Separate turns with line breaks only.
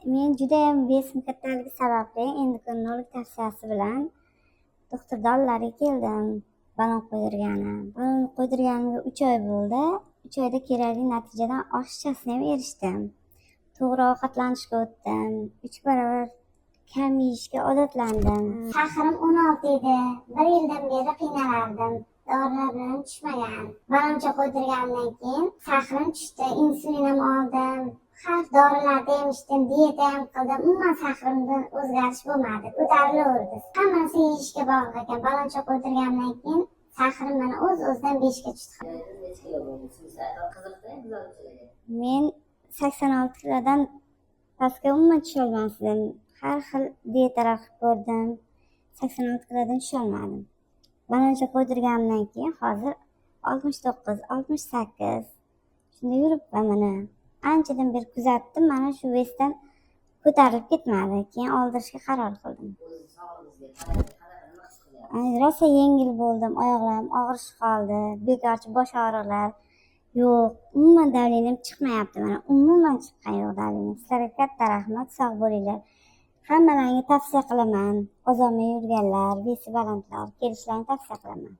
Men judayam vesim kattaligi sababli endokrinolog tavsiyasi bilan doktor dallariga keldim. Balon qo'ydirganimga 3 oy bo'ldi. 3 oyda kerakli natijadan oshiqchasini ham erishdim. To'g'ri ovqatlanishga o'tdim. 3 barobar kam yeyishga odatlandim. Shakarim 16 edi. 1 yildan beri qiynalardim. Dorilar bilan tushmagan. Baloncha qo'ydirgandan keyin shakarim tushdi. Insulin ham oldim. Har dorilarni emishdim, diyeta ham qildim. Umuman shakarimda o'zgarish bo'lmadi. Ko'tarilaverdi. Hammasi yeyishga bog'liq ekan. Baloncha qo'ydirgandan keyin shakarim mana o'z-o'zidan 5 ga tushdi. Men 86 kilodan pastga umuman tusholmasdim. Har xil diyetalar qilib ko'rdim. 86 kilodan tusholmadim. Baloncha qo'ydirganimdan keyin hozir 69, 68 shunda yuribman mana. Anchadan beri kuzatdim, mana shu vesdan ko'tarilib ketmadi. Keyin oldirishga qaror qildim. Rosa yengil bo'ldim, oyoqlarim og'rishib qoldi, bekorchi bosh og'riqlar yo'q. Umuman davleniyam chiqmayapti mana. Umuman chiqqan yo'q davleniyam. Sizlarga katta rahmat, sog' bo'linglar. Hammalarga tavsiya qilaman. Ozolmay yurganlar, vesi balandlar kelishlarini tavsiya qilaman.